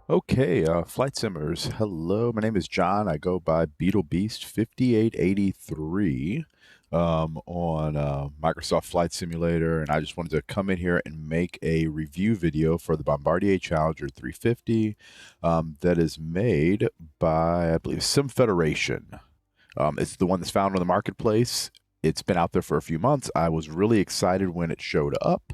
Okay, flight simmers. Hello, my name is John. I go by Beetle Beast 5883 on Microsoft Flight Simulator, and I just wanted to come in here and make a review video for the Bombardier Challenger 350 that is made by, I believe, Sim Federation. It's the one that's found on the marketplace. It's been out there for a few months. I was really excited when it showed up.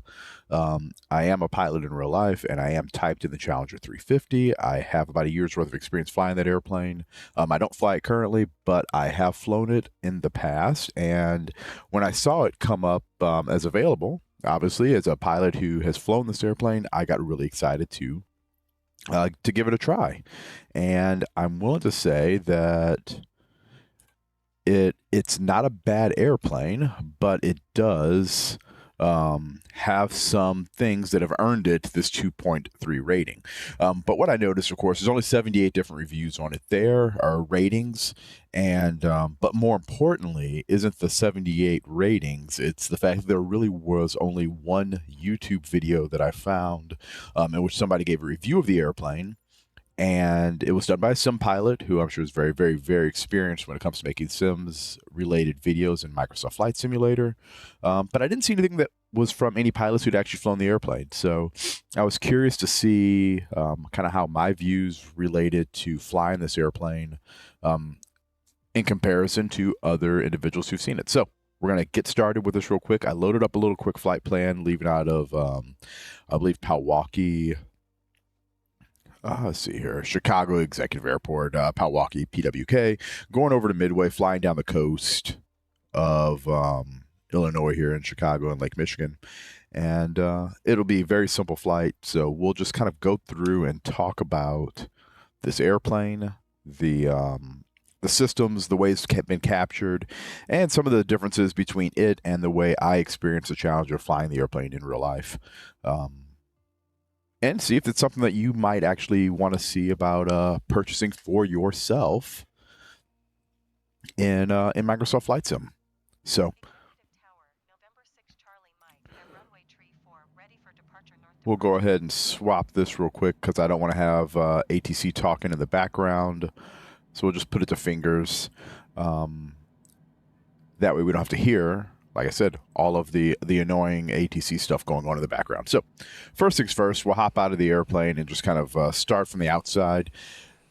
I am a pilot in real life, and I am typed in the Challenger 350. I have about a year's worth of experience flying that airplane. I don't fly it currently, but I have flown it in the past. And when I saw it come up as available, obviously, as a pilot who has flown this airplane, I got really excited to give it a try. And I'm willing to say that it's not a bad airplane, but it does have some things that have earned it this 2.3 rating. But what I noticed, of course, there's only 78 different reviews on it. There are ratings, and but more importantly, isn't the 78 ratings? It's the fact that there really was only one YouTube video that I found in which somebody gave a review of the airplane. And it was done by a sim pilot who I'm sure is very, very, very experienced when it comes to making sims related videos in Microsoft Flight Simulator. But I didn't see anything that was from any pilots who'd actually flown the airplane. So I was curious to see kind of how my views related to flying this airplane in comparison to other individuals who've seen it. So we're going to get started with this real quick. I loaded up a little quick flight plan, leaving out of, I believe, Milwaukee. Let's see here. Chicago Executive Airport, Milwaukee, PWK, going over to Midway, flying down the coast of Illinois here in Chicago and Lake Michigan. And it'll be a very simple flight. So we'll just kind of go through and talk about this airplane, the systems, the ways it's been captured, and some of the differences between it and the way I experienced the challenge of flying the airplane in real life. And see if it's something that you might actually want to see about purchasing for yourself in Microsoft Flight Sim. So we'll go ahead and swap this real quick because I don't want to have ATC talking in the background. So we'll just put it to fingers. That way we don't have to hear, like I said, all of the annoying ATC stuff going on in the background. So first things first, we'll hop out of the airplane and just kind of start from the outside.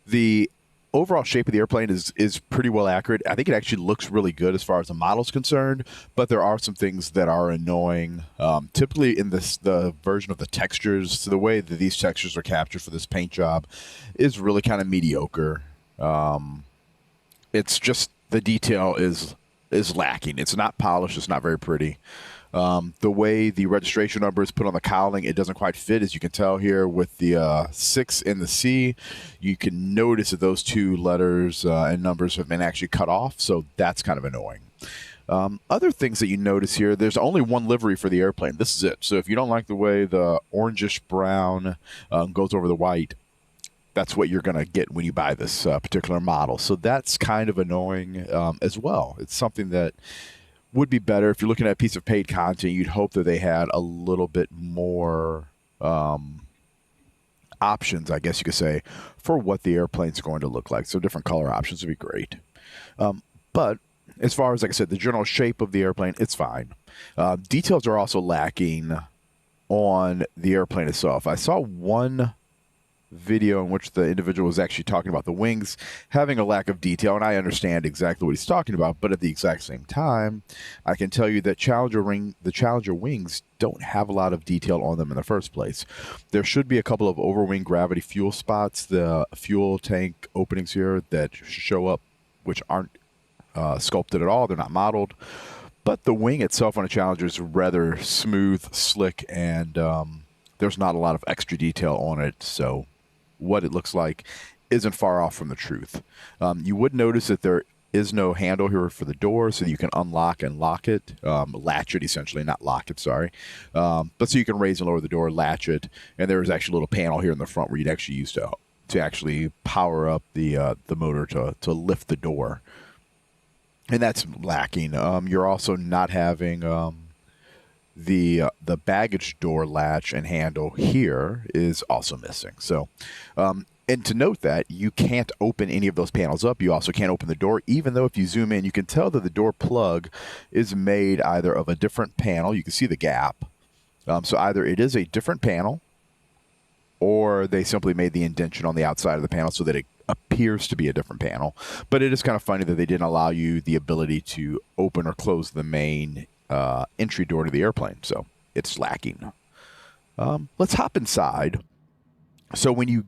The overall shape of the airplane is pretty well accurate. I think it actually looks really good as far as the model's concerned, but there are some things that are annoying. Typically in the version of the textures, so the way that these textures are captured for this paint job is really kind of mediocre. It's just the detail is lacking. It's not polished. It's not very pretty. The way the registration number is put on the cowling, it doesn't quite fit, as you can tell here with the 6 and the C. You can notice that those two letters and numbers have been actually cut off, so that's kind of annoying. Other things that you notice here, there's only one livery for the airplane. This is it. So if you don't like the way the orangish brown goes over the white, that's what you're going to get when you buy this particular model. So that's kind of annoying as well. It's something that would be better if you're looking at a piece of paid content. You'd hope that they had a little bit more options, I guess you could say, for what the airplane's going to look like. So different color options would be great. But as far as, like I said, the general shape of the airplane, it's fine. Details are also lacking on the airplane itself. I saw one video in which the individual was actually talking about the wings having a lack of detail, and I understand exactly what he's talking about, but at the exact same time, I can tell you that the Challenger wings don't have a lot of detail on them in the first place. There should be a couple of overwing gravity fuel spots, the fuel tank openings here that show up, which aren't sculpted at all. They're not modeled, but the wing itself on a Challenger is rather smooth, slick, and there's not a lot of extra detail on it, so what it looks like isn't far off from the truth. You would notice that there is no handle here for the door, so you can unlock and lock it, latch it essentially, not lock it, sorry. But so you can raise and lower the door, latch it, and there is actually a little panel here in the front where you'd actually use to actually power up the motor to lift the door. And that's lacking. You're also not having the baggage door latch and handle here is also missing. So And to note that you can't open any of those panels up. You also can't open the door, even though if you zoom in, you can tell that the door plug is made either of a different panel. You can see the gap. So either it is a different panel, or they simply made the indentation on the outside of the panel so that it appears to be a different panel. But it is kind of funny that they didn't allow you the ability to open or close the main entry door to the airplane. So it's lacking. Let's hop inside. So when you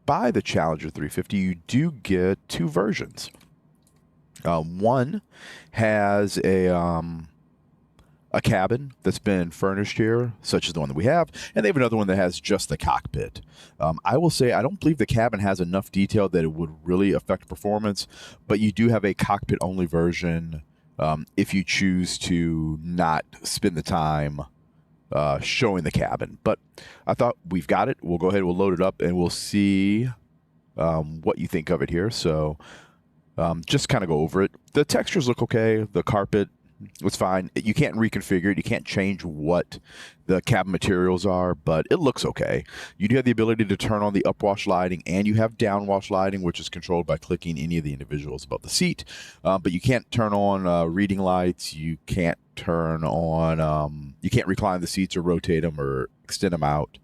buy the Challenger 350, you do get two versions. One has a cabin that's been furnished here, such as the one that we have, and they have another one that has just the cockpit. I will say I don't believe the cabin has enough detail that it would really affect performance, but you do have a cockpit-only version if you choose to not spend the time showing the cabin. But I thought we've got it. We'll go ahead, we'll load it up, and we'll see what you think of it here. So just kind of go over it. The textures look okay. The carpet, it's fine. You can't reconfigure it. You can't change what the cabin materials are, but it looks okay. You do have the ability to turn on the upwash lighting, and you have downwash lighting, which is controlled by clicking any of the individuals above the seat. But you can't turn on reading lights. You can't turn on, you can't recline the seats or rotate them or extend them out.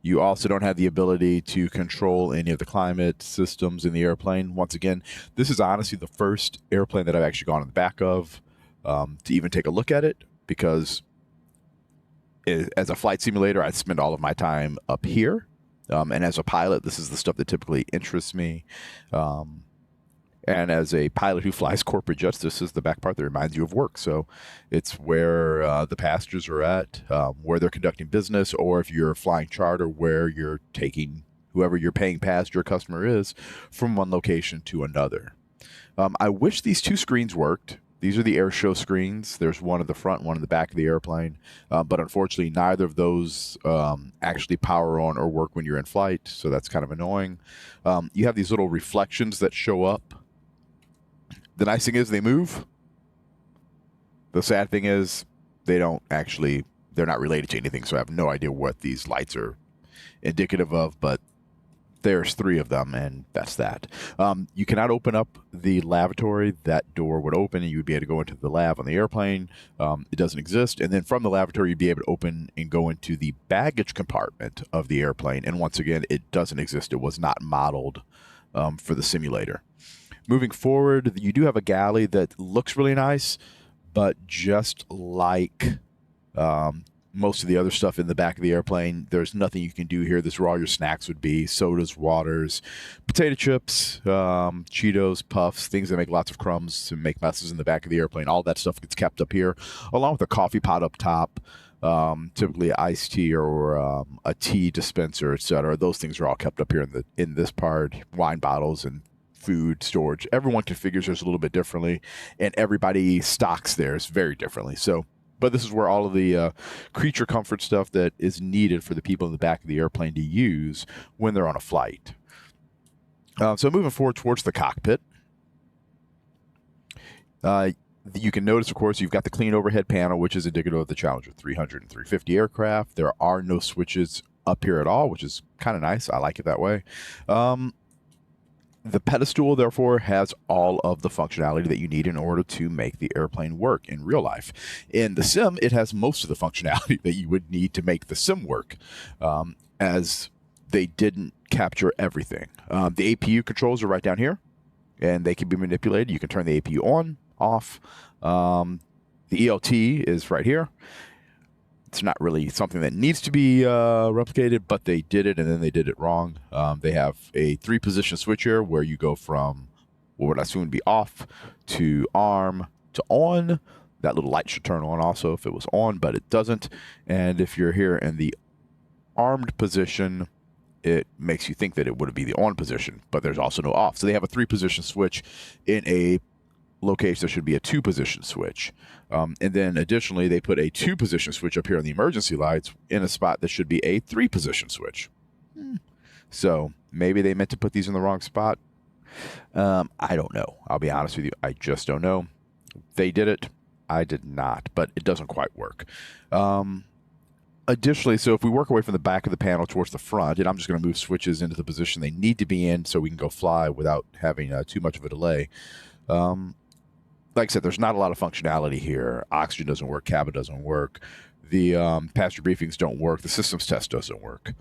You also don't have the ability to control any of the climate systems in the airplane. Once again, this is honestly the first airplane that I've actually gone in the back of to even take a look at it, because as a flight simulator, I spend all of my time up here. And as a pilot, this is the stuff that typically interests me. And as a pilot who flies corporate jets, this is the back part that reminds you of work. So it's where the passengers are at, where they're conducting business, or if you're flying charter, where you're taking whoever your paying passenger customer is from one location to another. I wish these two screens worked. These are the air show screens. There's one at the front, one in the back of the airplane. But unfortunately, neither of those actually power on or work when you're in flight, so that's kind of annoying. You have these little reflections that show up. The nice thing is they move. The sad thing is they're not related to anything, so I have no idea what these lights are indicative of, but there's three of them, and that's that. You cannot open up the lavatory. That door would open, and you would be able to go into the lav on the airplane. It doesn't exist. And then from the lavatory, you'd be able to open and go into the baggage compartment of the airplane. And once again, it doesn't exist. It was not modeled for the simulator. Moving forward, you do have a galley that looks really nice, but just like most of the other stuff in the back of the airplane, there's nothing you can do here. This is where all your snacks would be: sodas, waters, potato chips, Cheetos, Puffs, things that make lots of crumbs to make messes in the back of the airplane. All that stuff gets kept up here, along with a coffee pot up top, typically iced tea or a tea dispenser, etc. Those things are all kept up here in this part. Wine bottles and food storage. Everyone configures theirs a little bit differently, and everybody stocks theirs very differently. So, but this is where all of the creature comfort stuff that is needed for the people in the back of the airplane to use when they're on a flight. So moving forward towards the cockpit, you can notice, of course, you've got the clean overhead panel, which is indicative of the Challenger 300 and 350 aircraft. There are no switches up here at all, which is kind of nice. I like it that way. The pedestal, therefore, has all of the functionality that you need in order to make the airplane work in real life. In the sim, it has most of the functionality that you would need to make the sim work, as they didn't capture everything. The APU controls are right down here, and they can be manipulated. You can turn the APU on, off. The ELT is right here. It's not really something that needs to be replicated, but they did it, and then they did it wrong. They have a 3-position switch here where you go from what would I assume would be off to arm to on. That little light should turn on also if it was on, but it doesn't. And if you're here in the armed position, it makes you think that it would be the on position, but there's also no off. So they have a 3-position switch in a location. There should be a 2-position switch. And then additionally, they put a 2-position switch up here on the emergency lights in a spot that should be a 3-position switch. So maybe they meant to put these in the wrong spot. I don't know. I'll be honest with you. I just don't know. They did it. I did not, but it doesn't quite work. Additionally, so if we work away from the back of the panel towards the front, and I'm just going to move switches into the position they need to be in so we can go fly without having too much of a delay. Like I said, there's not a lot of functionality here. Oxygen doesn't work, cabin doesn't work. The passenger briefings don't work. The systems test doesn't work.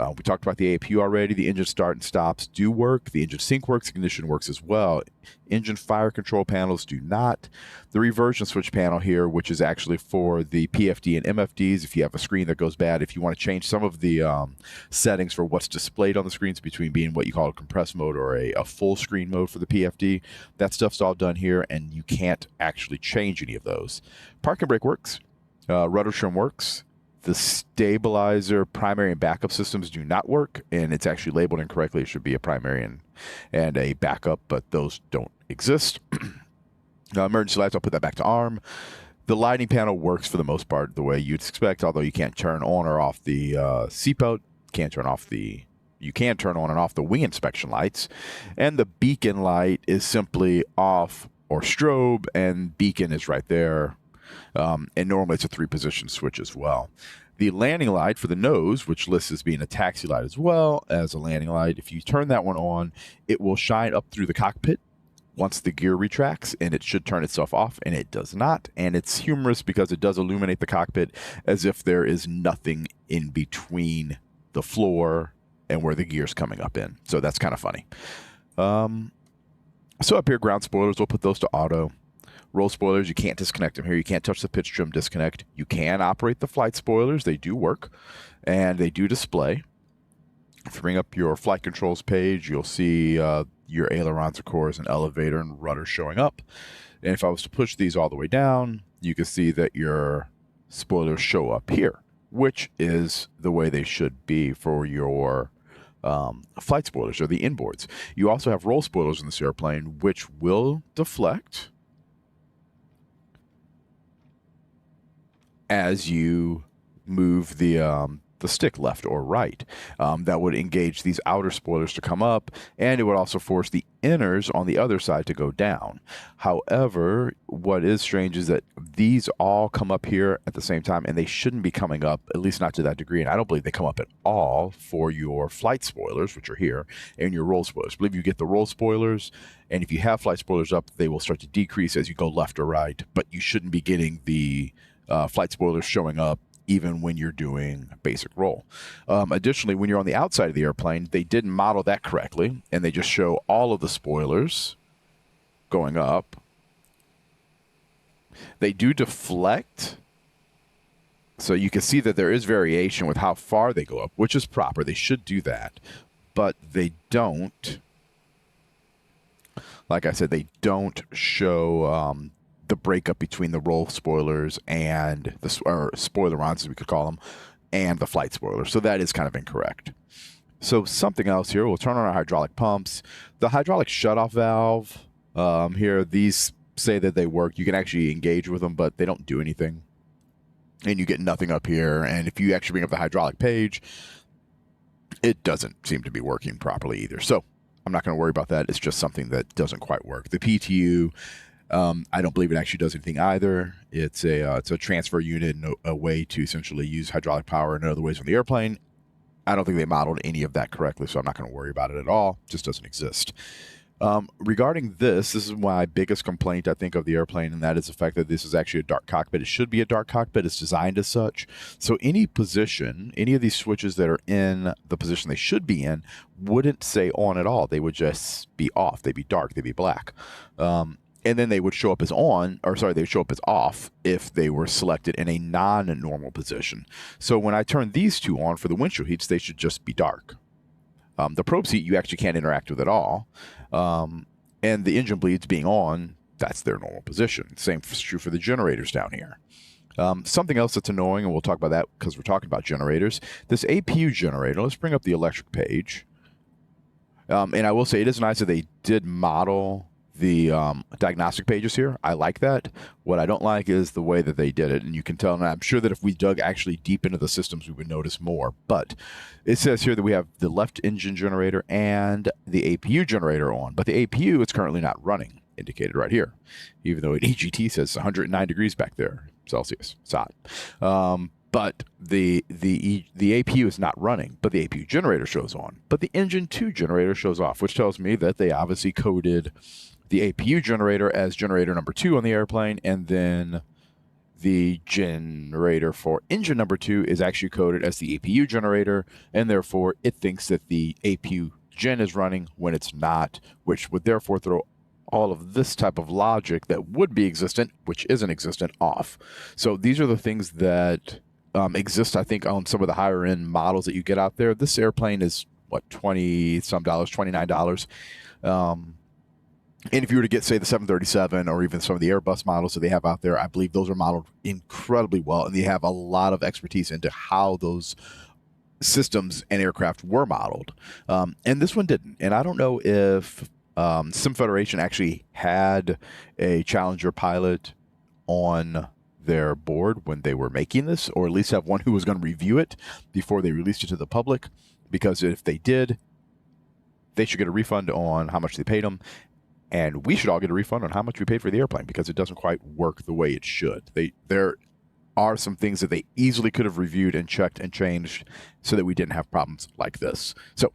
We talked about the APU already. The engine start and stops do work. The engine sync works. Ignition works as well. Engine fire control panels do not. The reversion switch panel here, which is actually for the PFD and MFDs, if you have a screen that goes bad, if you want to change some of the settings for what's displayed on the screens between being what you call a compressed mode or a full screen mode for the PFD, that stuff's all done here, and you can't actually change any of those. Park and brake works. Rudder trim works. The stabilizer, primary and backup systems do not work, and it's actually labeled incorrectly. It should be a primary and a backup, but those don't exist. Emergency lights, I'll put that back to arm. The lighting panel works for the most part the way you'd expect, although you can't turn on or off the seatbelt. You can turn on and off the wing inspection lights, and the beacon light is simply off or strobe, and beacon is right there. And normally it's a 3-position switch as well. The landing light for the nose, which lists as being a taxi light as well as a landing light, if you turn that one on, it will shine up through the cockpit once the gear retracts, and it should turn itself off, and it does not. And it's humorous because it does illuminate the cockpit as if there is nothing in between the floor and where the gear's coming up in. So that's kind of funny. So up here, ground spoilers, we'll put those to auto. Roll spoilers, you can't disconnect them here. You can't touch the pitch trim disconnect. You can operate the flight spoilers. They do work, and they do display. If you bring up your flight controls page, you'll see your ailerons, of course, and elevator and rudder showing up. And if I was to push these all the way down, you can see that your spoilers show up here, which is the way they should be for your flight spoilers or the inboards. You also have roll spoilers in this airplane, which will deflect as you move the stick left or right. That would engage these outer spoilers to come up, and it would also force the inners on the other side to go down. However, what is strange is that these all come up here at the same time, and they shouldn't be coming up, at least not to that degree, and I don't believe they come up at all for your flight spoilers, which are here, and your roll spoilers. I believe you get the roll spoilers, and if you have flight spoilers up, they will start to decrease as you go left or right, but you shouldn't be getting the flight spoilers showing up even when you're doing basic roll. Additionally, when you're on the outside of the airplane, they didn't model that correctly, and they just show all of the spoilers going up. They do deflect, so you can see that there is variation with how far they go up, which is proper. They should do that, but they don't. Like I said, they don't show the breakup between the roll spoilers and the spoilerons, as we could call them, and the flight spoilers. So that is kind of incorrect. So something else here, we'll turn on our hydraulic pumps. The hydraulic shutoff valve here, these say that they work. You can actually engage with them, but they don't do anything. And you get nothing up here. And if you actually bring up the hydraulic page, it doesn't seem to be working properly either. So I'm not going to worry about that. It's just something that doesn't quite work. The PTU, I don't believe it actually does anything either. It's a transfer unit and a way to essentially use hydraulic power in other ways on the airplane. I don't think they modeled any of that correctly, so I'm not going to worry about it at all. It just doesn't exist. Regarding this is my biggest complaint, I think, of the airplane, and that is the fact that this is actually a dark cockpit. It should be a dark cockpit. It's designed as such. So any position, any of these switches that are in the position they should be in wouldn't say on at all. They would just be off. They'd be dark. They'd be black. And then they would show up as on, or sorry, they would show up as off if they were selected in a non-normal position. So when I turn these two on for the windshield heats, they should just be dark. The probe seat, you actually can't interact with at all. And the engine bleeds being on, that's their normal position. Same is true for the generators down here. Something else that's annoying, and we'll talk about that because we're talking about generators. This APU generator, let's bring up the electric page. And I will say it is nice that they did model the diagnostic pages here. I like that. What I don't like is the way that they did it, and you can tell, and I'm sure that if we dug actually deep into the systems, we would notice more. But it says here that we have the left engine generator and the APU generator on, but the APU is currently not running, indicated right here, even though at EGT says 109 degrees back there, Celsius. It's hot. but the APU is not running, but the APU generator shows on. But the engine 2 generator shows off, which tells me that they obviously coded the APU generator as generator number 2 on the airplane, and then the generator for engine number 2 is actually coded as the APU generator, and therefore it thinks that the APU gen is running when it's not, which would therefore throw all of this type of logic that would be existent, which isn't existent, off. So these are the things that exist, I think, on some of the higher end models that you get out there. This airplane is what, $20 some, $29. And if you were to get, say, the 737 or even some of the Airbus models that they have out there, I believe those are modeled incredibly well, and they have a lot of expertise into how those systems and aircraft were modeled. And this one didn't. And I don't know if Sim Federation actually had a Challenger pilot on their board when they were making this, or at least have one who was going to review it before they released it to the public, because if they did, they should get a refund on how much they paid them, and we should all get a refund on how much we paid for the airplane, because it doesn't quite work the way it should. There are some things that they easily could have reviewed and checked and changed so that we didn't have problems like this. So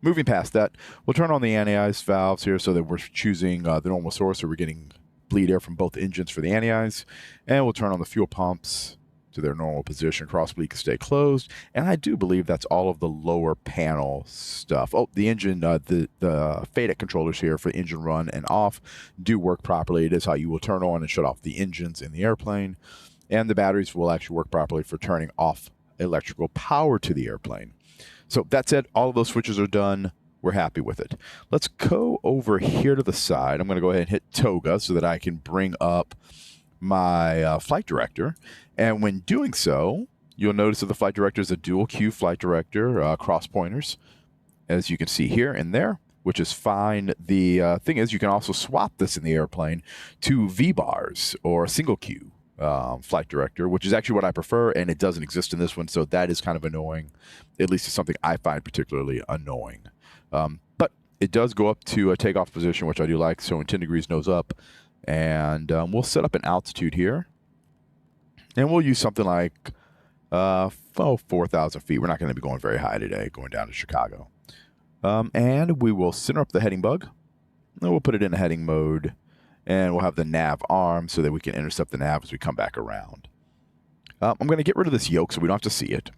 moving past that, we'll turn on the anti-ice valves here so that we're choosing the normal source, so we're getting bleed air from both engines for the anti-ice. And we'll turn on the fuel pumps to their normal position. Cross bleed can stay closed. And I do believe that's all of the lower panel stuff. Oh, the engine, the FADEC controllers here for engine run and off do work properly. It is how you will turn on and shut off the engines in the airplane. And the batteries will actually work properly for turning off electrical power to the airplane. So that said, all of those switches are done. We're happy with it. Let's go over here to the side. I'm going to go ahead and hit Toga so that I can bring up my flight director. And when doing so, you'll notice that the flight director is a dual Q flight director, cross pointers, as you can see here and there, which is fine. The thing is, you can also swap this in the airplane to V-bars or a single Q flight director, which is actually what I prefer, and it doesn't exist in this one, so that is kind of annoying. At least it's something I find particularly annoying. But it does go up to a takeoff position, which I do like, so in 10 degrees nose up. And we'll set up an altitude here. And we'll use something like 4,000 feet. We're not going to be going very high today, going down to Chicago. And we will center up the heading bug. And we'll put it in a heading mode. And we'll have the nav arm so that we can intercept the nav as we come back around. I'm going to get rid of this yoke so we don't have to see it.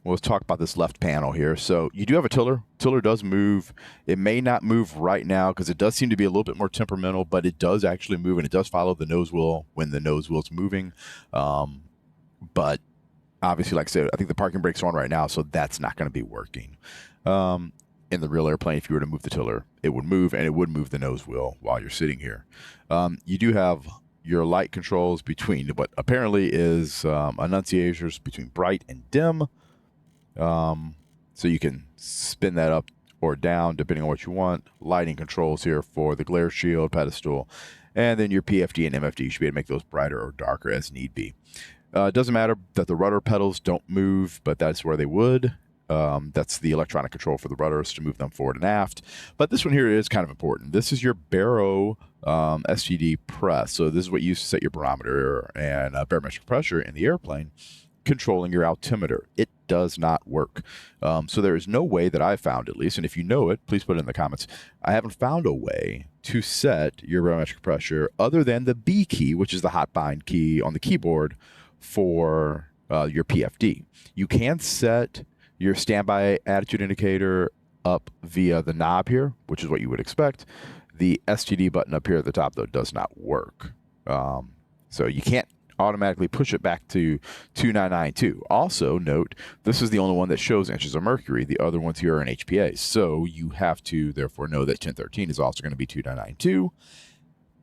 Let's talk about this left panel here. So you do have a tiller. Tiller does move. It may not move right now because it does seem to be a little bit more temperamental, but it does actually move, and it does follow the nose wheel when the nose wheel's moving. But obviously, like I said, I think the parking brake's on right now, so that's not going to be working. In the real airplane, if you were to move the tiller, it would move, and it would move the nose wheel while you're sitting here. You do have your light controls between what apparently is annunciators between bright and dim. So you can spin that up or down depending on what you want. Lighting controls here for the glare shield, pedestal, and then your PFD and MFD. You should be able to make those brighter or darker as need be. It doesn't matter that the rudder pedals don't move, but that's where they would. That's the electronic control for the rudders to move them forward and aft. But this one here is kind of important. This is your baro STD press. So this is what you use to set your barometer and barometric pressure in the airplane, controlling your altimeter. It does not work. So there is no way that I've found, at least, and if you know it, please put it in the comments. I haven't found a way to set your barometric pressure other than the B key, which is the hot bind key on the keyboard for your PFD. You can set your standby attitude indicator up via the knob here, which is what you would expect. The STD button up here at the top, though, does not work. So you can't automatically push it back to 2992. Also note, this is the only one that shows inches of mercury. The other ones here are in HPA. So you have to therefore know that 1013 is also going to be 2992,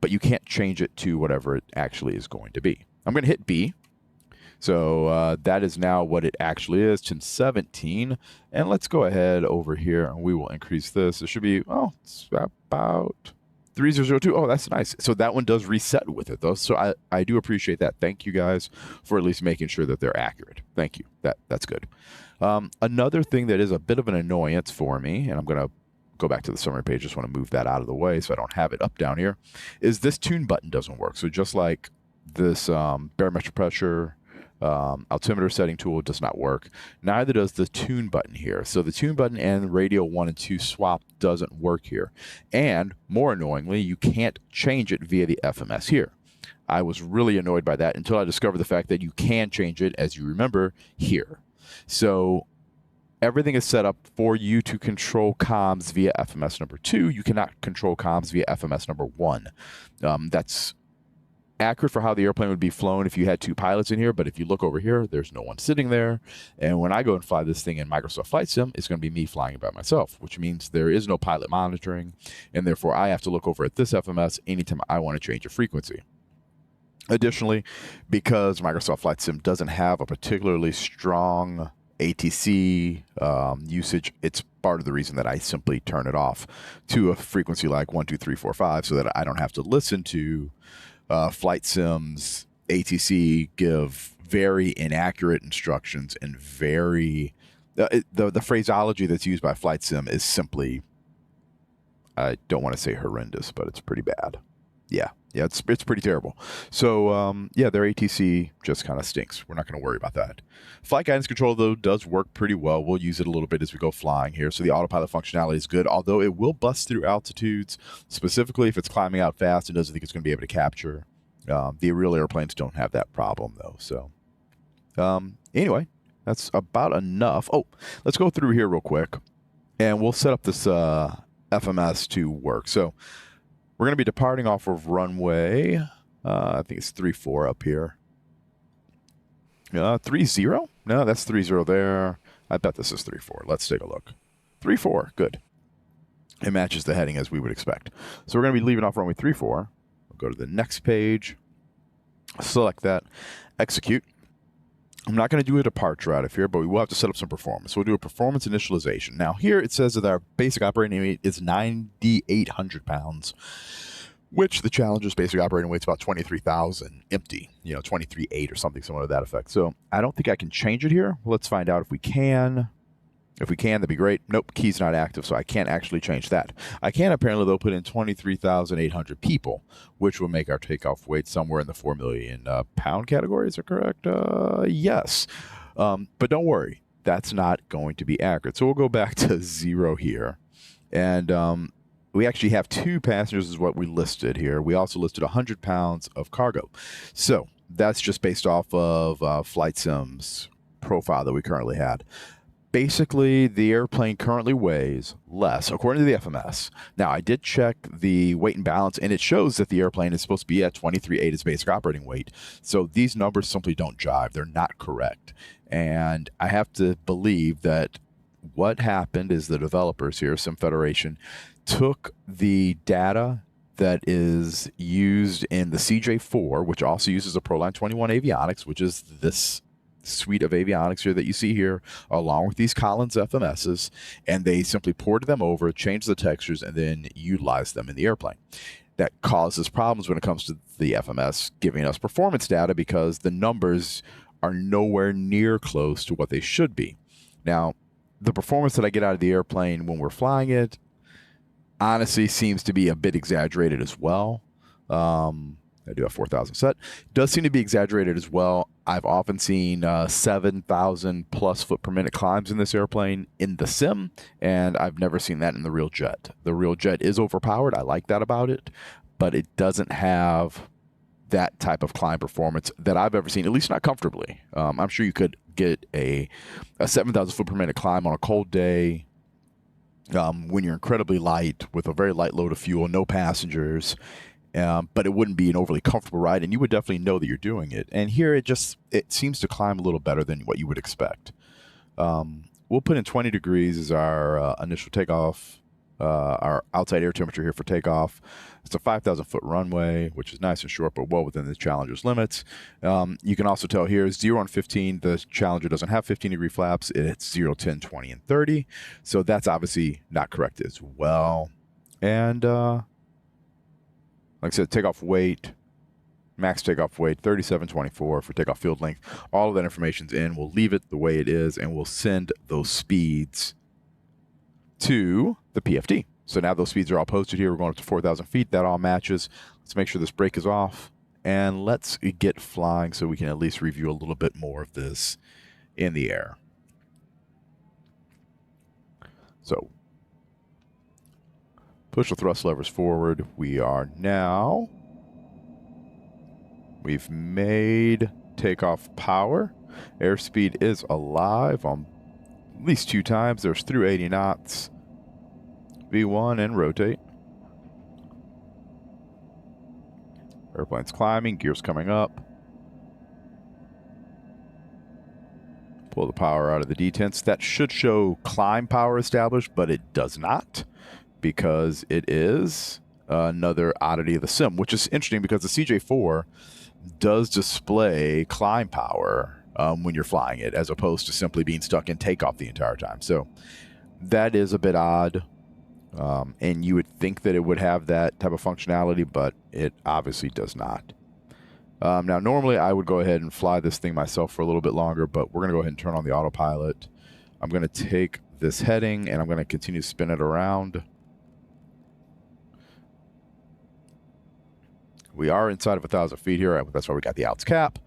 but you can't change it to whatever it actually is going to be. I'm going to hit B. So that is now what it actually is, 1017. And let's go ahead over here and we will increase this. It should be, oh, it's about 3002. Oh, that's nice. So that one does reset with it, though. So I do appreciate that. Thank you guys for at least making sure that they're accurate. Thank you. That's good. Another thing that is a bit of an annoyance for me, and I'm going to go back to the summary page, just want to move that out of the way so I don't have it up down here, is this tune button doesn't work. So just like this barometric pressure Altimeter setting tool does not work. Neither does the tune button here. So the tune button and radio 1 and 2 swap doesn't work here. And more annoyingly, you can't change it via the FMS here. I was really annoyed by that until I discovered the fact that you can change it, as you remember, here. So everything is set up for you to control comms via FMS number 2. You cannot control comms via FMS number 1. That's accurate for how the airplane would be flown if you had 2 pilots in here, but if you look over here, there's no one sitting there. And when I go and fly this thing in Microsoft Flight Sim, it's going to be me flying by myself, which means there is no pilot monitoring, and therefore I have to look over at this FMS anytime I want to change a frequency. Additionally, because Microsoft Flight Sim doesn't have a particularly strong ATC usage, it's part of the reason that I simply turn it off to a frequency like 1, 2, 3, 4, 5, so that I don't have to listen to Flight Sim's ATC give very inaccurate instructions and very the phraseology that's used by Flight Sim is simply, I don't want to say horrendous, but it's pretty bad. Yeah, it's pretty terrible. So yeah, their ATC just kind of stinks. We're not going to worry about that. Flight guidance control, though, does work pretty well. We'll use it a little bit as we go flying here. So the autopilot functionality is good, although it will bust through altitudes, specifically if it's climbing out fast and doesn't think it's going to be able to capture. The real airplanes don't have that problem, though. So anyway, that's about enough. Oh, let's go through here real quick, and we'll set up this FMS to work. So we're going to be departing off of runway, I think it's 34 up here. 30? No, that's 30 there. I bet this is 34. Let's take a look. 34, good. It matches the heading as we would expect. So we're going to be leaving off runway 34. We'll go to the next page, select that, execute. I'm not going to do a departure out of here, but we will have to set up some performance. So we'll do a performance initialization. Now here it says that our basic operating weight is 9,800 pounds, which the Challenger's basic operating weight is about 23,000 empty, 23,800 or something similar to that effect. So I don't think I can change it here. Let's find out if we can. If we can, that'd be great. Nope, key's not active, so I can't actually change that. I can apparently, though, put in 23,800 people, which will make our takeoff weight somewhere in the 4 million pound category. Is that correct? Yes. But don't worry, that's not going to be accurate. So we'll go back to 0 here. And we actually have 2 passengers is what we listed here. We also listed 100 pounds of cargo. So that's just based off of Flight Sim's profile that we currently had. Basically, the airplane currently weighs less, according to the FMS. Now, I did check the weight and balance, and it shows that the airplane is supposed to be at 23,800 its basic operating weight. So these numbers simply don't jive. They're not correct. And I have to believe that what happened is the developers here, Sim Federation, took the data that is used in the CJ4, which also uses a Proline 21 Avionics, which is this suite of avionics here that you see here, along with these Collins FMSs, and they simply ported them over, changed the textures, and then utilized them in the airplane. That causes problems when it comes to the FMS giving us performance data because the numbers are nowhere near close to what they should be. Now, the performance that I get out of the airplane when we're flying it honestly seems to be a bit exaggerated as well. I do have 4,000 set. Does seem to be exaggerated as well. I've often seen 7,000 plus foot per minute climbs in this airplane in the sim, and I've never seen that in the real jet. The real jet is overpowered. I like that about it, but it doesn't have that type of climb performance that I've ever seen, at least not comfortably. I'm sure you could get a 7,000 foot per minute climb on a cold day when you're incredibly light with a very light load of fuel, no passengers. But it wouldn't be an overly comfortable ride, and you would definitely know that you're doing it. And here it seems to climb a little better than what you would expect. We'll put in 20 degrees as our initial takeoff, our outside air temperature here for takeoff. It's a 5,000 foot runway, which is nice and short, but well within the Challenger's limits. You can also tell here 0 and 15, the Challenger doesn't have 15-degree flaps. It's 0, 10, 20, and 30. So that's obviously not correct as well. And like I said, takeoff weight, max takeoff weight, 3724 for takeoff field length. All of that information's in. We'll leave it the way it is, and we'll send those speeds to the PFD. So now those speeds are all posted here. We're going up to 4,000 feet. That all matches. Let's make sure this brake is off, and let's get flying so we can at least review a little bit more of this in the air. So push the thrust levers forward. We've made takeoff power. Airspeed is alive on at least 2 times. There's through 80 knots. V1 and rotate. Airplane's climbing, gears coming up. Pull the power out of the detents. That should show climb power established, but it does not, because it is another oddity of the sim, which is interesting because the CJ4 does display climb power when you're flying it, as opposed to simply being stuck in takeoff the entire time. So that is a bit odd. And you would think that it would have that type of functionality, but it obviously does not. Now, normally I would go ahead and fly this thing myself for a little bit longer, but we're going to go ahead and turn on the autopilot. I'm going to take this heading, and I'm going to continue to spin it around. We are inside of 1,000 feet here. That's why we got the outs cap.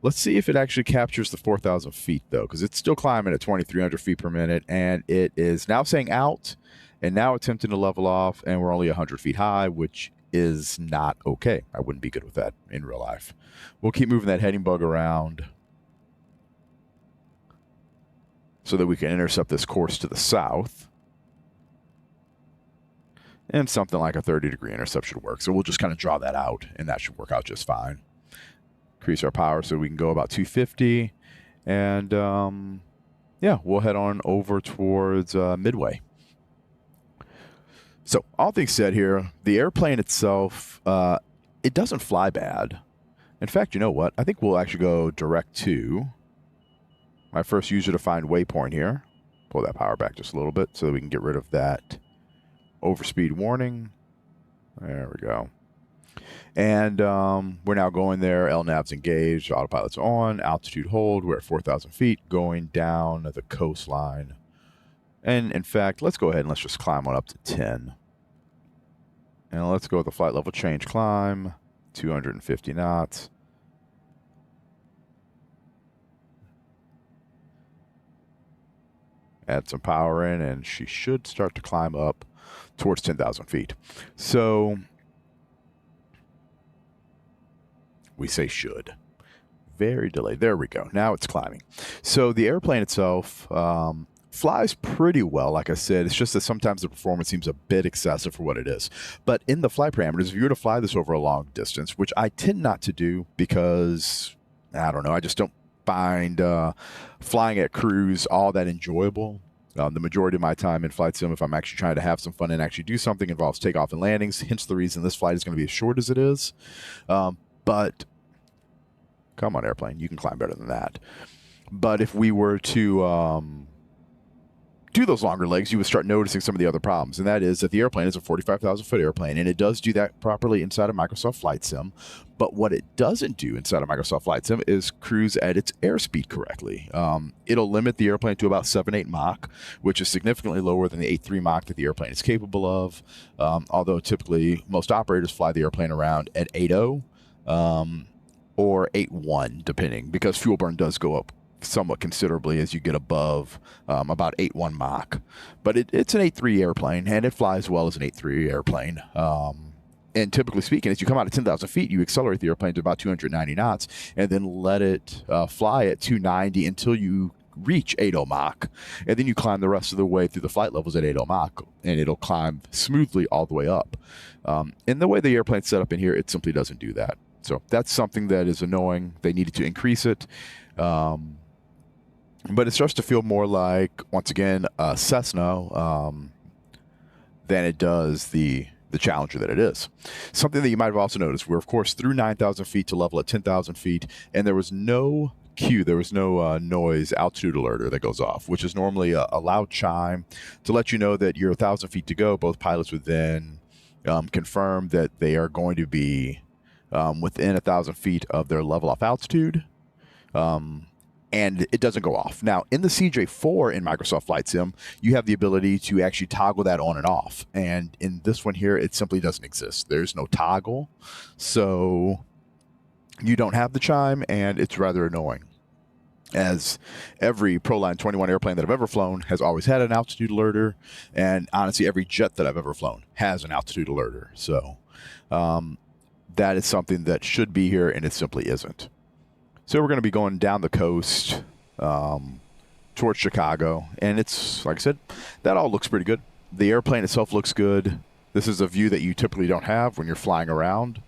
Let's see if it actually captures the 4,000 feet, though, because it's still climbing at 2,300 feet per minute, and it is now saying out, and now attempting to level off, and we're only 100 feet high, which is not okay. I wouldn't be good with that in real life. We'll keep moving that heading bug around so that we can intercept this course to the south. And something like a 30-degree intercept should work. So we'll just kind of draw that out, and that should work out just fine. Increase our power so we can go about 250. And, yeah, we'll head on over towards Midway. So, all things said here, the airplane itself, it doesn't fly bad. In fact, you know what? I think we'll actually go direct to my first user-defined waypoint here. Pull that power back just a little bit so that we can get rid of that overspeed warning. There we go. And we're now going there. LNAV's engaged. Autopilot's on. Altitude hold. We're at 4,000 feet going down the coastline. And in fact, let's go ahead and let's just climb on up to 10. And let's go with the flight level change climb. 250 knots. Add some power in, and she should start to climb up towards 10,000 feet. So we say should. Very delayed. There we go. Now it's climbing. So the airplane itself flies pretty well. Like I said, it's just that sometimes the performance seems a bit excessive for what it is. But in the flight parameters, if you were to fly this over a long distance, which I tend not to do because, I don't know, I just don't find flying at cruise all that enjoyable. The majority of my time in flight sim, if I'm actually trying to have some fun and actually do something, involves takeoff and landings, hence the reason this flight is going to be as short as it is. But come on, airplane, you can climb better than that. But if we were to do those longer legs, you would start noticing some of the other problems, and that is that the airplane is a 45,000-foot airplane, and it does do that properly inside of Microsoft Flight Sim. But what it doesn't do inside of Microsoft Flight Sim is cruise at its airspeed correctly. It'll limit the airplane to about 7.8 Mach, which is significantly lower than the 8.3 Mach that the airplane is capable of, although typically most operators fly the airplane around at 8.0 or 8.1, depending, because fuel burn does go up somewhat considerably as you get above about 8.1 Mach. But it's an 8.3 airplane, and it flies well as an 8.3 airplane. And typically speaking, as you come out at 10,000 feet, you accelerate the airplane to about 290 knots and then let it fly at 290 until you reach 8.0 Mach. And then you climb the rest of the way through the flight levels at 8.0 Mach, and it'll climb smoothly all the way up. And the way the airplane's set up in here, it simply doesn't do that. So that's something that is annoying. They needed to increase it. But it starts to feel more like, once again, a Cessna than it does the Challenger that it is. Something that you might have also noticed, we're, of course, through 9,000 feet to level at 10,000 feet, and there was no cue, there was no noise altitude alerter that goes off, which is normally a loud chime to let you know that you're 1,000 feet to go. Both pilots would then confirm that they are going to be within 1,000 feet of their level off altitude. And it doesn't go off. Now, in the CJ4 in Microsoft Flight Sim, you have the ability to actually toggle that on and off. And in this one here, it simply doesn't exist. There's no toggle. So you don't have the chime, and it's rather annoying, as every Proline 21 airplane that I've ever flown has always had an altitude alerter, and honestly, every jet that I've ever flown has an altitude alerter. So that is something that should be here, and it simply isn't. So we're going to be going down the coast towards Chicago, and it's, like I said, that all looks pretty good. The airplane itself looks good. This is a view that you typically don't have when you're flying around.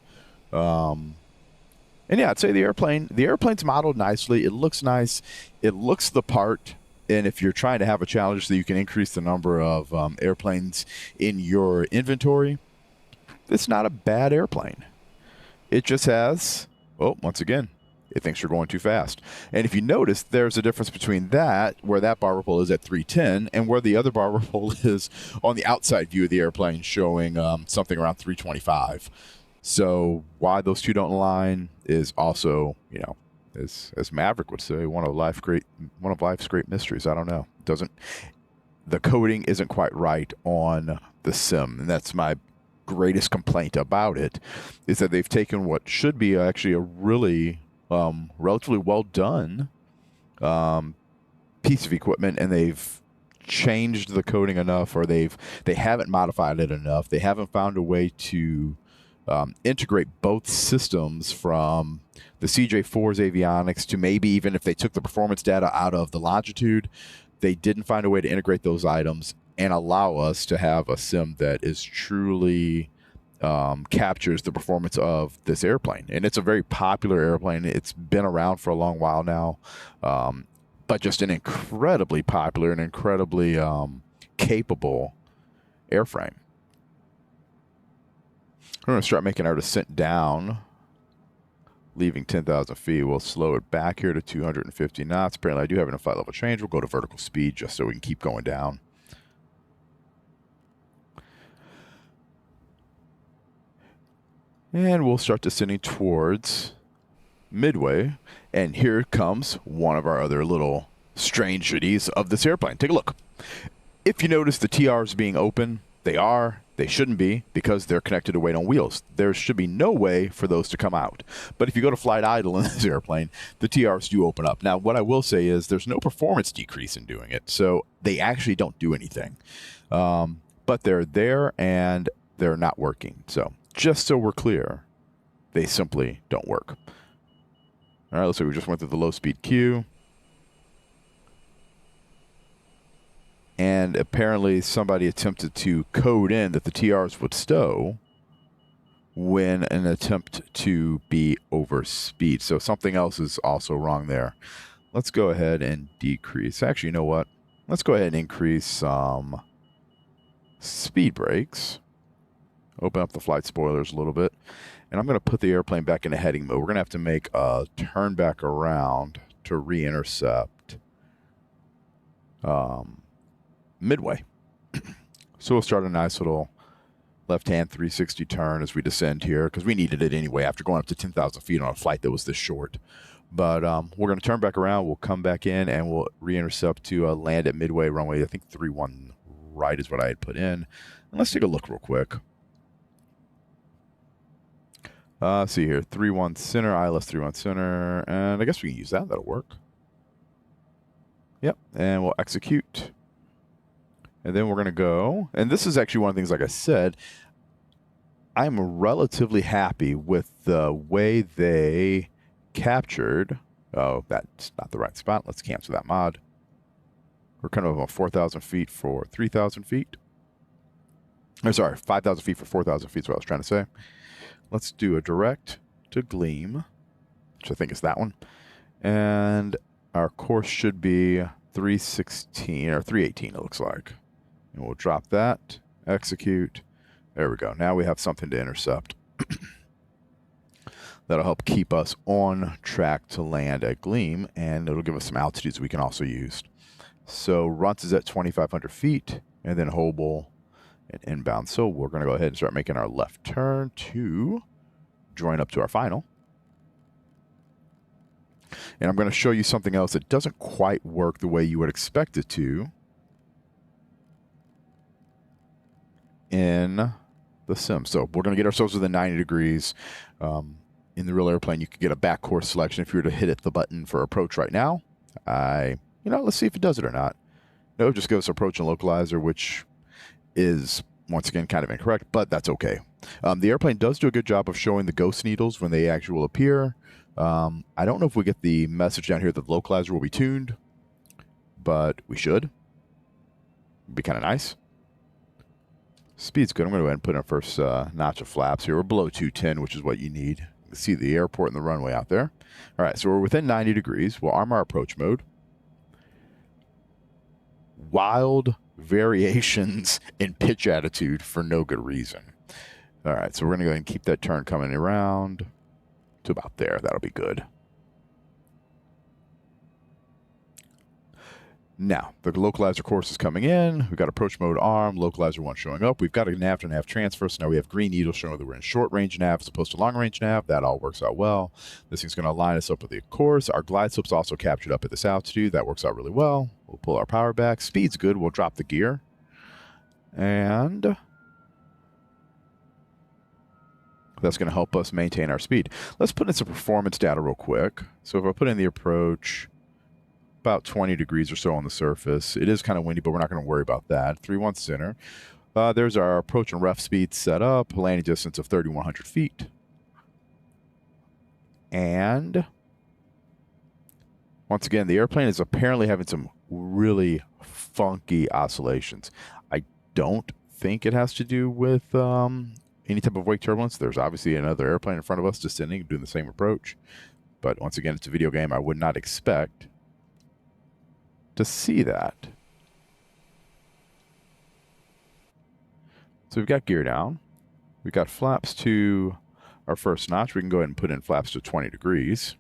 And yeah, I'd say the airplane's modeled nicely. It looks nice. It looks the part. And if you're trying to have a challenge so you can increase the number of airplanes in your inventory, it's not a bad airplane. It just has, oh, once again, it thinks you're going too fast. And if you notice, there's a difference between that, where that bar ripple is at 310, and where the other bar ripple is on the outside view of the airplane, showing something around 325. So why those two don't align is also, you know, as Maverick would say, one of life's great mysteries. I don't know. The coding isn't quite right on the sim, and that's my greatest complaint about it, is that they've taken what should be actually a really relatively well done piece of equipment, and they've changed the coding enough, or they haven't modified it enough. They haven't found a way to integrate both systems, from the CJ4's avionics to maybe even if they took the performance data out of the longitude, they didn't find a way to integrate those items and allow us to have a sim that is truly captures the performance of this airplane. And it's a very popular airplane. It's been around for a long while now, but just an incredibly popular and incredibly capable airframe. We're going to start making our descent down, leaving 10,000 feet. We'll slow it back here to 250 knots. Apparently, I do have an in-flight level change. We'll go to vertical speed just so we can keep going down. And we'll start descending towards Midway. And here comes one of our other little strangeties of this airplane. Take a look. If you notice the TRs being open, they are. They shouldn't be, because they're connected to weight on wheels. There should be no way for those to come out. But if you go to flight idle in this airplane, the TRs do open up. Now, what I will say is there's no performance decrease in doing it, so they actually don't do anything. But they're there, and they're not working. So just so we're clear, they simply don't work. All right, looks like we just went through the low-speed queue. And apparently somebody attempted to code in that the TRs would stow when an attempt to be over speed. So something else is also wrong there. Let's go ahead and decrease. Actually, you know what? Let's go ahead and increase speed brakes. Open up the flight spoilers a little bit. And I'm going to put the airplane back into heading mode. We're going to have to make a turn back around to re-intercept Midway. So we'll start a nice little left-hand 360 turn as we descend here, because we needed it anyway after going up to 10,000 feet on a flight that was this short. But we're going to turn back around. We'll come back in, and we'll re-intercept to land at Midway runway. I think 31 right is what I had put in. And let's take a look real quick. See here, 31 center, ILS 31 center, and I guess we can use that. That'll work. Yep, and we'll execute. And then we're going to go, and this is actually one of the things, like I said, I'm relatively happy with the way they captured. Oh, that's not the right spot. Let's cancel that mod. We're kind of on 4,000 feet for 3,000 feet. Or sorry, 5,000 feet for 4,000 feet is what I was trying to say. Let's do a direct to Gleam, which I think is that one. And our course should be 316 or 318, it looks like. And we'll drop that, execute. There we go. Now we have something to intercept. That'll help keep us on track to land at Gleam, and it'll give us some altitudes we can also use. So Runts is at 2,500 feet, and then Hobel and inbound. So we're going to go ahead and start making our left turn to join up to our final. And I'm going to show you something else that doesn't quite work the way you would expect it to in the sim. So we're going to get ourselves within 90 degrees in the real airplane, you could get a back course selection if you were to hit the button for approach right now. Let's see if it does it or not. No, it just goes to approach and localizer, which is, once again, kind of incorrect, but that's okay. The airplane does do a good job of showing the ghost needles when they actually will appear. I don't know if we get the message down here that the localizer will be tuned, but we should. It'd be kind of nice. Speed's good. I'm going to go ahead and put in our first notch of flaps here. We're below 210, which is what you need. You see the airport and the runway out there. All right, so we're within 90 degrees. We'll arm our approach mode. Wild variations in pitch attitude for no good reason. All right, so we're going to go ahead and keep that turn coming around to about there. That'll be good. Now, the localizer course is coming in. We've got approach mode arm, localizer 1 showing up. We've got a nav to nav transfer, so now we have green needles showing that we're in short range nav as opposed to long range nav. That all works out well. This thing's going to line us up with the course. Our glide slope's also captured up at this altitude. That works out really well. We'll pull our power back. Speed's good. We'll drop the gear. And that's going to help us maintain our speed. Let's put in some performance data real quick. So if I put in the approach, about 20 degrees or so on the surface. It is kind of windy, but we're not going to worry about that. 3-1 center. There's our approach and ref speed set up. Landing distance of 3,100 feet. And once again, the airplane is apparently having some really funky oscillations. I don't think it has to do with any type of wake turbulence. There's obviously another airplane in front of us descending, doing the same approach. But once again, it's a video game. I would not expect to see that. So we've got gear down. We've got flaps to our first notch. We can go ahead and put in flaps to 20 degrees.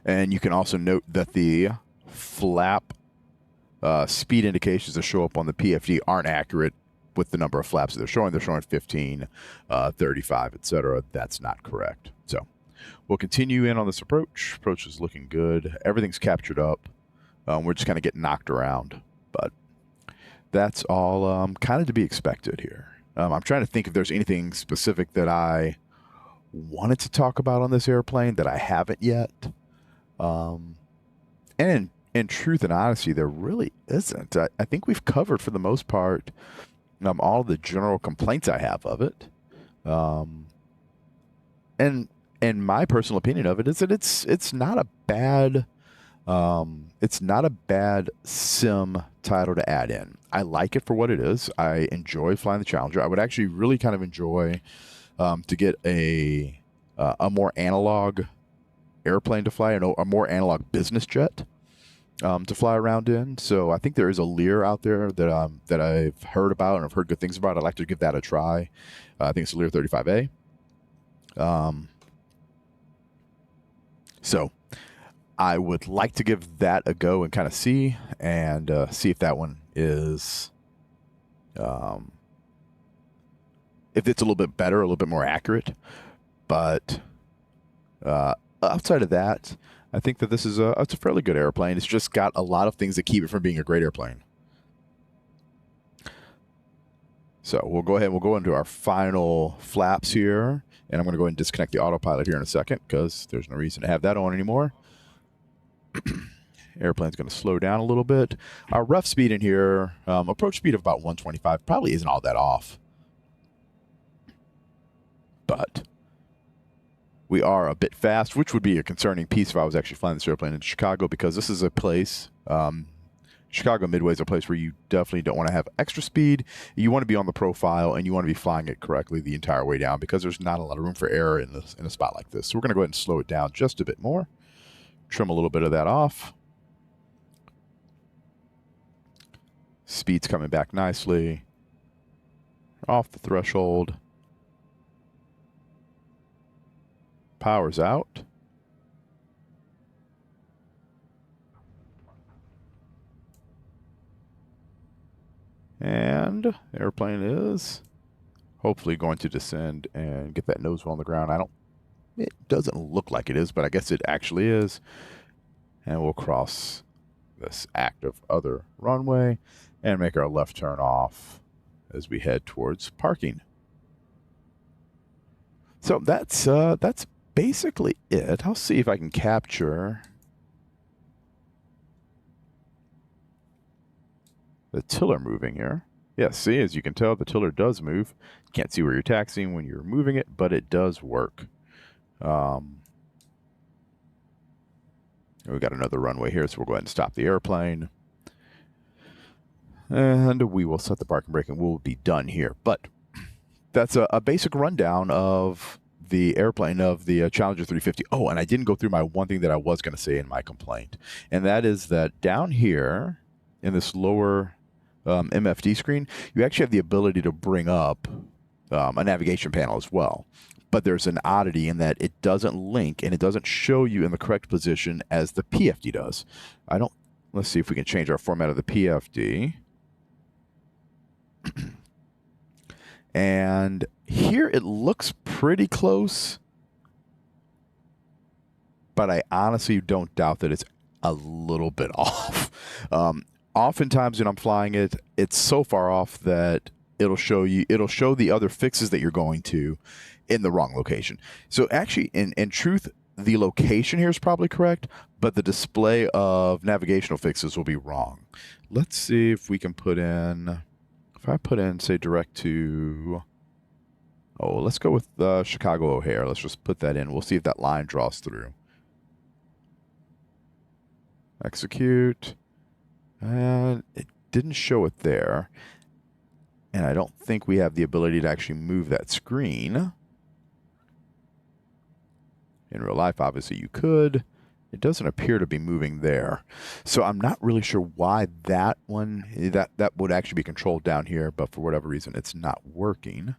And you can also note that the flap speed indications that show up on the PFD aren't accurate with the number of flaps that they're showing. They're showing 15, 35, etc. That's not correct. So we'll continue in on this approach. Approach is looking good. Everything's captured up. We're just kind of getting knocked around. But that's all kind of to be expected here. I'm trying to think if there's anything specific that I wanted to talk about on this airplane that I haven't yet. And in truth and honesty, there really isn't. I think we've covered, for the most part, all the general complaints I have of it. And my personal opinion of it is that it's not a bad sim title to add in. I like it for what it is. I enjoy flying the Challenger. I would actually really kind of enjoy to get a more analog airplane to fly, a more analog business jet to fly around in. So I think there is a Lear out there that I've heard about and I've heard good things about. I'd like to give that a try. I think it's a Lear 35A. So I would like to give that a go and kind of see if that one is, if it's a little bit better, a little bit more accurate. But outside of that, I think that this is it's a fairly good airplane. It's just got a lot of things that keep it from being a great airplane. So we'll go ahead and we'll go into our final flaps here. And I'm going to go ahead and disconnect the autopilot here in a second because there's no reason to have that on anymore. Airplane's going to slow down a little bit. Our rough speed in here, approach speed of about 125, probably isn't all that off. But we are a bit fast, which would be a concerning piece if I was actually flying this airplane in Chicago, because this is a place, Chicago Midway is a place where you definitely don't want to have extra speed. You want to be on the profile, and you want to be flying it correctly the entire way down because there's not a lot of room for error in a spot like this. So we're going to go ahead and slow it down just a bit more. Trim a little bit of that off. Speed's coming back nicely. Off the threshold. Power's out. And airplane is hopefully going to descend and get that nose on the ground. It doesn't look like it is, but I guess it actually is. And we'll cross this active other runway and make our left turn off as we head towards parking. So that's basically it. I'll see if I can capture the tiller moving here. Yeah, see, as you can tell, the tiller does move. Can't see where you're taxiing when you're moving it, but it does work. We got another runway here, so we'll go ahead and stop the airplane. And we will set the parking brake and we'll be done here. But that's a basic rundown of the airplane, of the Challenger 350. Oh, and I didn't go through my one thing that I was going to say in my complaint. And that is that down here in this lower MFD screen, you actually have the ability to bring up a navigation panel as well. But there's an oddity in that it doesn't link and it doesn't show you in the correct position as the PFD does. Let's see if we can change our format of the PFD. And here it looks pretty close, but I honestly don't doubt that it's a little bit off. Oftentimes when I'm flying it, it's so far off that it'll show the other fixes that you're going to in the wrong location. So actually, in truth, the location here is probably correct, but the display of navigational fixes will be wrong. Let's see if we can put in, if I put in, say, direct to, let's go with Chicago O'Hare. Let's just put that in. We'll see if that line draws through. Execute. And it didn't show it there. And I don't think we have the ability to actually move that screen. In real life, obviously, you could. It doesn't appear to be moving there. So I'm not really sure why that one, that would actually be controlled down here, but for whatever reason, it's not working.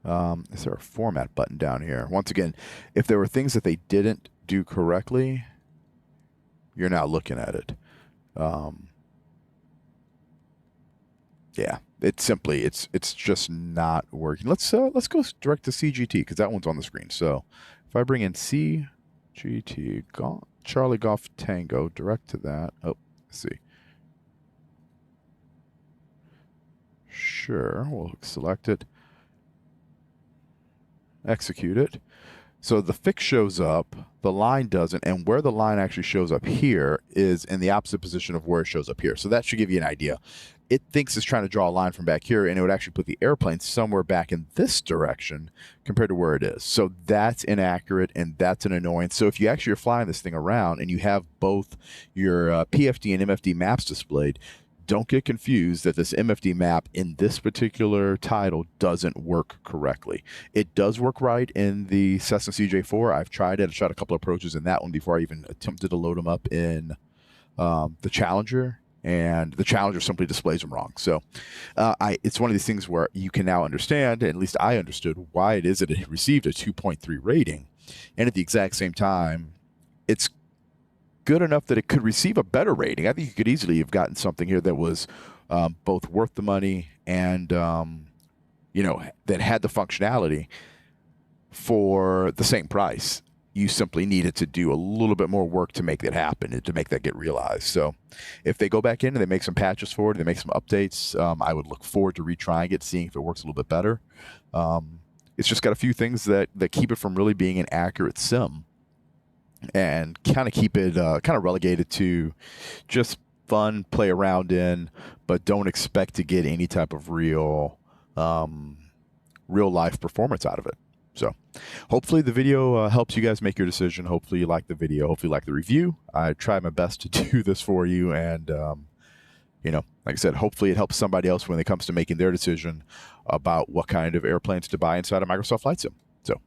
Is there a format button down here? Once again, if there were things that they didn't do correctly, you're now looking at it. Yeah, it's just not working. Let's go direct to CGT because that one's on the screen. So if I bring in CGT, Charlie Golf Tango, direct to that. Oh, let's see. Sure, we'll select it. Execute it. So the fix shows up, the line doesn't, and where the line actually shows up here is in the opposite position of where it shows up here. So that should give you an idea. It thinks it's trying to draw a line from back here, and it would actually put the airplane somewhere back in this direction compared to where it is. So that's inaccurate, and that's an annoyance. So if you actually are flying this thing around and you have both your PFD and MFD maps displayed, don't get confused that this MFD map in this particular title doesn't work correctly. It does work right in the Cessna CJ4. I've tried it. I shot a couple of approaches in that one before I even attempted to load them up in the Challenger, and the Challenger simply displays them wrong. So it's one of these things where you can now understand, at least I understood, why it is that it received a 2.3 rating. And at the exact same time, it's good enough that it could receive a better rating. I think you could easily have gotten something here that was both worth the money and, that had the functionality for the same price. You simply needed to do a little bit more work to make that happen and to make that get realized. So if they go back in and they make some patches for it, they make some updates, I would look forward to retrying it, seeing if it works a little bit better. It's just got a few things that keep it from really being an accurate sim, and kind of keep it kind of relegated to just fun, play around in, but don't expect to get any type of real life performance out of it. So hopefully the video helps you guys make your decision. Hopefully you like the video. Hopefully you like the review. I tried my best to do this for you, and like I said, hopefully it helps somebody else when it comes to making their decision about what kind of airplanes to buy inside of Microsoft Flight Sim. So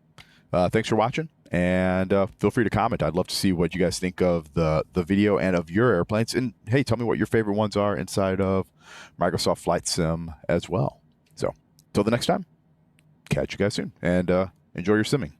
thanks for watching. And feel free to comment. I'd love to see what you guys think of the video and of your airplanes. And hey, tell me what your favorite ones are inside of Microsoft Flight Sim as well. So till the next time, catch you guys soon, and enjoy your simming.